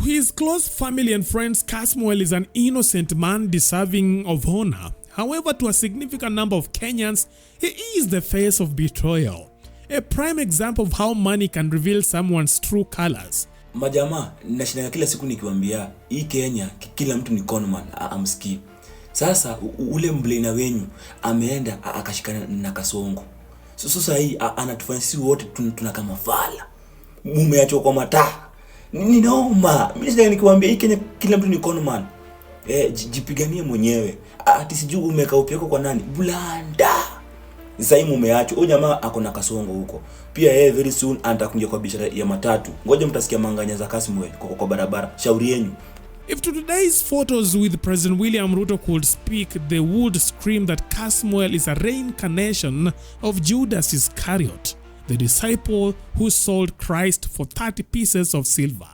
his close family and friends, Kasmuel is an innocent man deserving of honor. However, to a significant number of Kenyans, he is the face of betrayal. A prime example of how money can reveal someone's true colors. Majama, nashinda kila siku nikiwaambia, hii Kenya kila mtu ni conman, amsikii. Sasa ule mblena wenyu ameenda akashikana na Kasongo. Sasa hii anatufanya sisi wote tunakama fala. Mumeachwa kwa mataa. Ninaoma. Mimi sasa nikiwaambia hii Kenya kila mtu ni conman. Jipiganie mwenyewe. Ati sijui umeka upeko kwa nani? Bulanda. Sasa hii mumeachwa. Huyu jamaa ako na Kasongo huko. Pia yeye very soon atakuja kwa biashara ya matatu. Ngoja mtasikia manganya za Kasmuel kwa barabara. Shauri yenu. If today's photos with President William Ruto could speak, they would scream that Kasmuel is a reincarnation of Judas Iscariot, the disciple who sold Christ for 30 pieces of silver.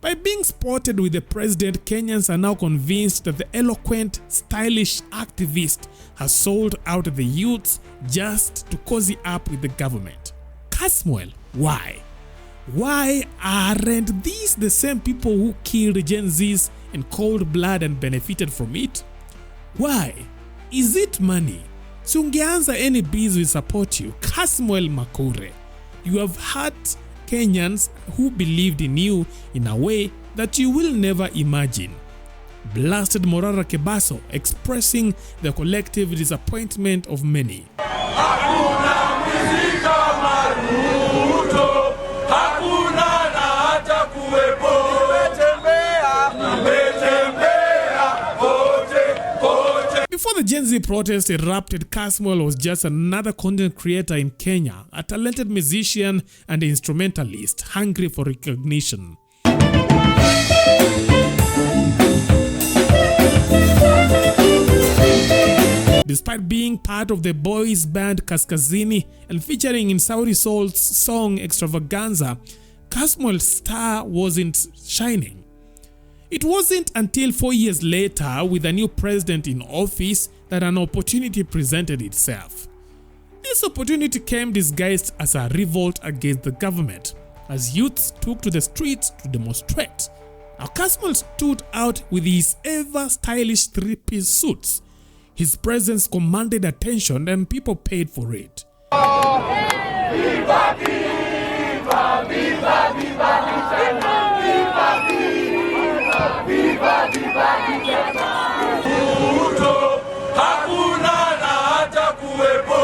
By being spotted with the president, Kenyans are now convinced that the eloquent, stylish activist has sold out the youths just to cozy up with the government. Kasmuel, why? Why aren't these the same people who killed Gen Zs in cold blood and benefited from it? Why? Is it money? So ungeanza any biz will support you. Kasmuel McOure's. You have hurt Kenyans who believed in you in a way that you will never imagine. Blasted Morara Kebaso expressing the collective disappointment of many. Before the Gen Z protest erupted, Kasmuel was just another content creator in Kenya, a talented musician and instrumentalist hungry for recognition. Despite being part of the boys band Kaskazini and featuring in Saudi Soul's song Extravaganza, Kasmuel's star wasn't shining. It wasn't until 4 years later, with a new president in office, that an opportunity presented itself. This opportunity came disguised as a revolt against the government, as youths took to the streets to demonstrate. Now Kasmuel stood out with his ever-stylish three-piece suits. His presence commanded attention and people paid for it. Viva, viva, viva, viva, Viva, viva, viva, Ruto, hakuna na hata kuwepo.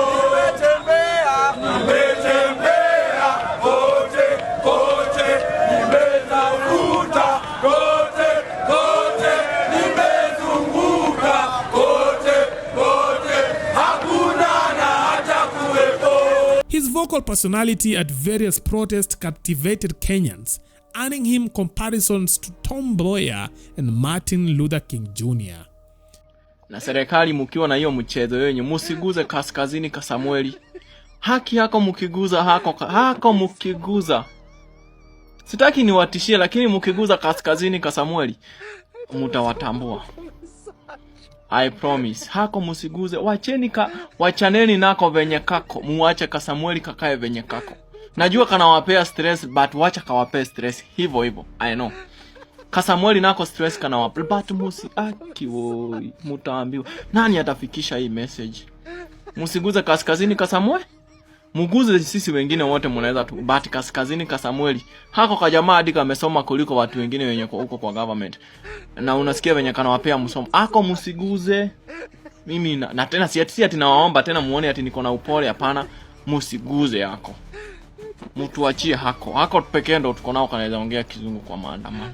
Nimetembea kote, nimetafuta kote, nimezunguka kote, hakuna na hata kuwepo. His vocal personality at various protests captivated Kenyans, earning him comparisons to Tom Mboya and Martin Luther King Jr. Na serikali mkiwa na hiyo mchezo yenyu, musiguze Kaskazini Kasmuel. Haki yako mkiguza hako mkiguza. Sitaki niwatishie, lakini mkiguza Kaskazini Kasmuel mtawatambua. I promise. Hako musiguze, wachaneni nako venye kako, muache Kasmuel kakae venye kako. Najua kana wapea stress, but wacha kawapea stress hivyo. I know. Kasmuel nako stress kana wapea, but woi, mutaambiwa. Nani atafikisha hii message? Musiguze Kaskazini Kasmuel. Muguze sisi wengine wote mnaweza tu, but Kaskazini Kasmuel hako kajamaa hadi kamesoma kuliko watu wengine wenye huko kwa government. Na unasikia venye kana wapea msomo. Hako musiguze. Mimi na tena si ati nawaomba tena muone ati niko na upole, hapana. Musiguze hako. Mtuachie hako pekee ndo tuko nao kanaweza ongea kizungu kwa maandamano.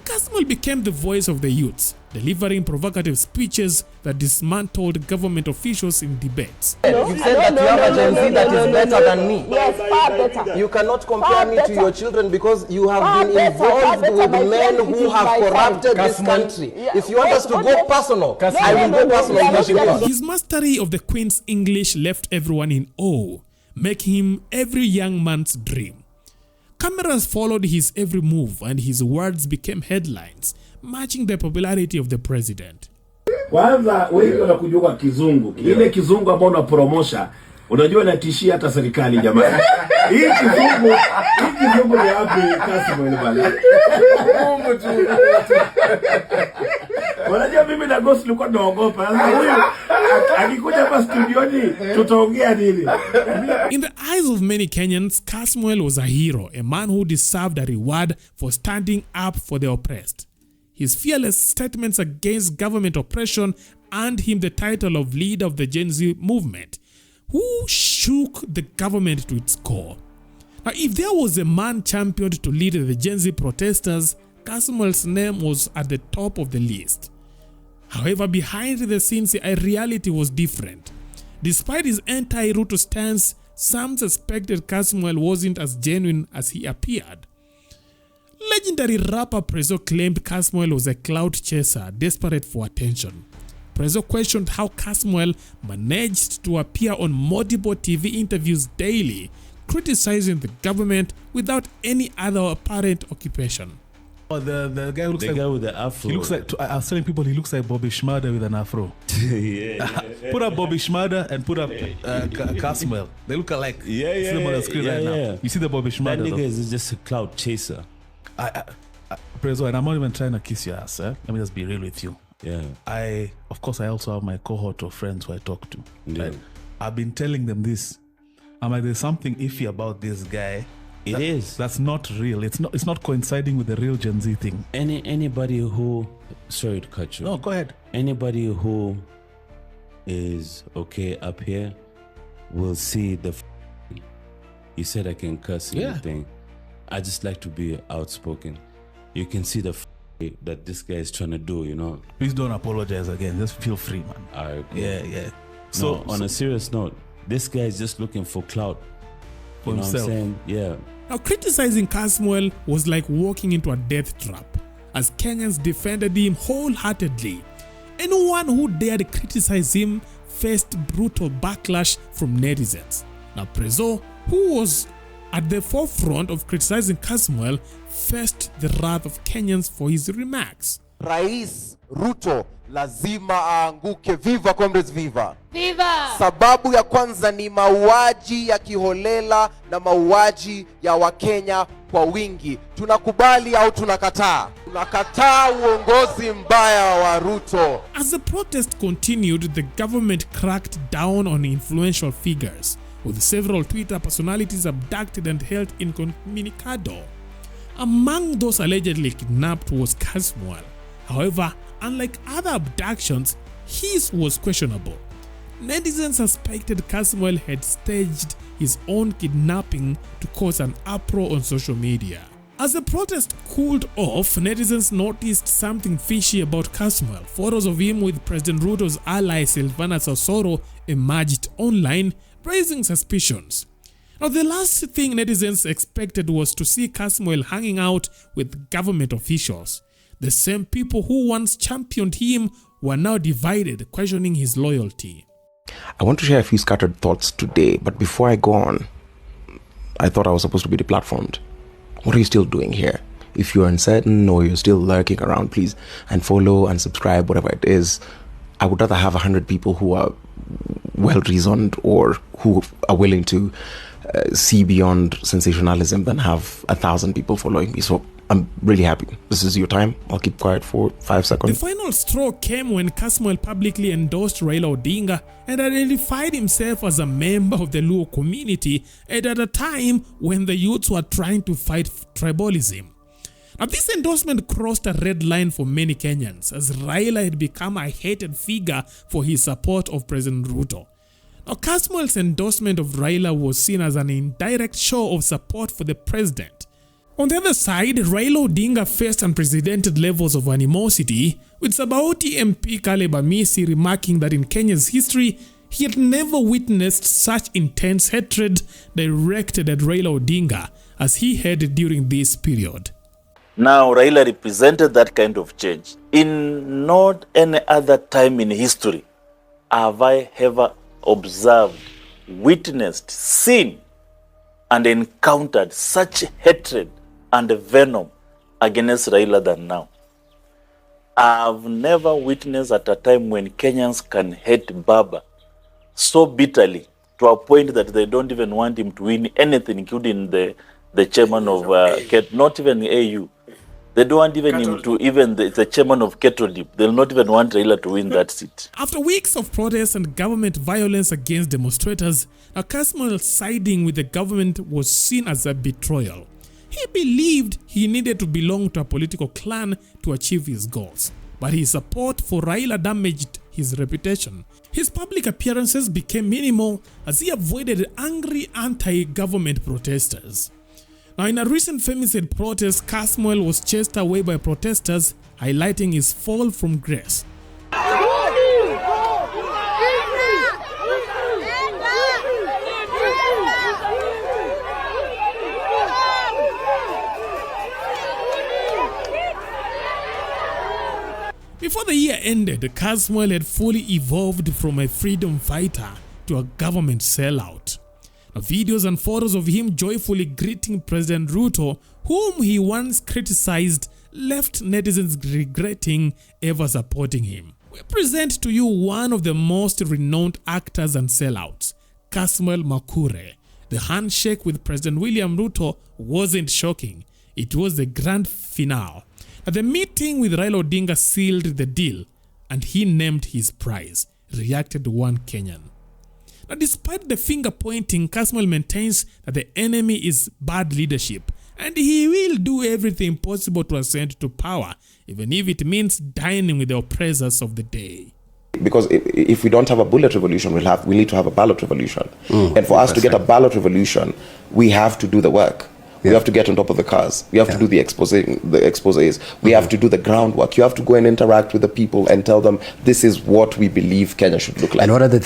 Kasmuel became the voice of the youths, delivering provocative speeches that dismantled government officials in debates. You said that you have a Gen Z that is better than me. Yes, far better. You cannot compare me to your children because you have been involved with men who have corrupted this country. If you want us to go personal, I will go personal. His mastery of the Queen's English left everyone in awe, making him every young man's dream. Cameras followed his every move and his words became headlines, matching the popularity of the president. Kwanza wewe unakujua kizungu. Ile kizungu ambao unapromosha Unajua natishia hata serikali jamani. Hii kifungu ni wapi Kasmuel bana? Unajua mimi na Ghost tulikuwa tunaogopa. Sasa huyu akikuja hapa studioni tutaongea nini? In the eyes of many Kenyans, Kasmuel was a hero, a man who deserved a reward for standing up for the oppressed. His fearless statements against government oppression earned him the title of leader of the Gen Z movement, who shook the government to its core. Now, if there was a man championed to lead the Gen Z protesters, Kasmuel's name was at the top of the list. However, behind the scenes, a reality was different. Despite his anti-Ruto stance, some suspected Kasmuel wasn't as genuine as he appeared. Legendary rapper Prezo claimed Kasmuel was a clout chaser, desperate for attention. Prezo questioned how Kasmuel managed to appear on multiple TV interviews daily, criticizing the government without any other apparent occupation. Oh, the guy looks guy with the afro. He looks like, I was telling people he looks like Bobby Schmurda with an afro. Put up Bobby Schmurda and put up Kasmuel. They look alike. Yeah. See them on the screen right now. You see the Bobby Schmurda. That nigga is just a clout chaser. Prezo, and I'm not even trying to kiss your ass. Let me just be real with you. Yeah. Of course, I also have my cohort of friends who I talk to. Yeah. Right? I've been telling them this. I'm like, there's something iffy about this guy. It is. That's not real. It's not coinciding with the real Gen Z thing. Anybody who, sorry to cut you. No, go ahead. Anybody who is okay up here will see the. You said I can cuss and everything. I just like to be outspoken. You can see the that this guy is trying to do. You know. Please don't apologize again. Just feel free, man. All right. Cool. Yeah. So on a serious note, this guy is just looking for clout. For you know himself. what I'm saying? Yeah. Now, criticizing Kasmuel was like walking into a death trap, as Kenyans defended him wholeheartedly. Anyone who dared criticize him faced brutal backlash from netizens. Now, Prezo, who was at the forefront of criticizing Kasmuel, faced the wrath of Kenyans for his remarks. Rais Ruto lazima aanguke. Viva comrades, viva! Viva! Sababu ya kwanza ni mauaji ya kiholela na mauaji ya Wakenya kwa wingi. Tunakubali au tunakataa? Tunakataa uongozi mbaya wa Ruto. As the protest continued, the government cracked down on influential figures, with several Twitter personalities abducted and held incommunicado. Among those allegedly kidnapped was Kasmuel. However, unlike other abductions, his was questionable. Netizens suspected Kasmuel had staged his own kidnapping to cause an uproar on social media. As the protest cooled off, netizens noticed something fishy about Kasmuel. Photos of him with President Ruto's ally Silvana Sosoro emerged online, raising suspicions. Now, the last thing netizens expected was to see Kasmuel hanging out with government officials. The same people who once championed him were now divided, questioning his loyalty. I want to share a few scattered thoughts today, but before I go on, I thought I was supposed to be deplatformed. What are you still doing here? If you're uncertain or you're still lurking around, please unfollow and subscribe, whatever it is. I would rather have 100 people who are well-reasoned or who are willing to see beyond sensationalism than have 1,000 people following me. So I'm really happy. This is your time. I'll keep quiet for 5 seconds. The final straw came when Kasmuel publicly endorsed Raila Odinga and identified himself as a member of the Luo community, and at a time when the youths were trying to fight tribalism. Now, this endorsement crossed a red line for many Kenyans, as Raila had become a hated figure for his support of President Ruto. Now, Kasmuel's endorsement of Raila was seen as an indirect show of support for the president. On the other side, Raila Odinga faced unprecedented levels of animosity, with Sabaoti MP Caleb Amisi remarking that in Kenya's history, he had never witnessed such intense hatred directed at Raila Odinga as he had during this period. Now, Raila represented that kind of change. In not any other time in history have I ever observed, witnessed, seen, and encountered such hatred and venom against Raila than now. I've never witnessed at a time when Kenyans can hate Baba so bitterly to a point that they don't even want him to win anything, including the chairman of not even AU. They don't want even him to even the chairman of Ketodip. They'll not even want Raila to win that seat. After weeks of protests and government violence against demonstrators, Kasmuel siding with the government was seen as a betrayal. He believed he needed to belong to a political clan to achieve his goals, but his support for Raila damaged his reputation. His public appearances became minimal as he avoided angry anti-government protesters. Now, in a recent femicide protest, Kasmuel was chased away by protesters, highlighting his fall from grace. Before the year ended, Kasmuel had fully evolved from a freedom fighter to a government sellout. Now, videos and photos of him joyfully greeting President Ruto, whom he once criticized, left netizens regretting ever supporting him. We present to you one of the most renowned actors and sellouts, Kasmuel McOure's. The handshake with President William Ruto wasn't shocking. It was the grand finale. The meeting with Raila Odinga sealed the deal, and he named his prize, reacted one Kenyan. Now, despite the finger pointing, Kasmuel maintains that the enemy is bad leadership, and he will do everything possible to ascend to power, even if it means dining with the oppressors of the day. Because if we don't have a bullet revolution, we need to have a ballot revolution. And for us to get a ballot revolution, we have to do the work. We have to get on top of the cars. We have to do the exposés. We have to do the groundwork. You have to go and interact with the people and tell them this is what we believe Kenya should look like. And what are the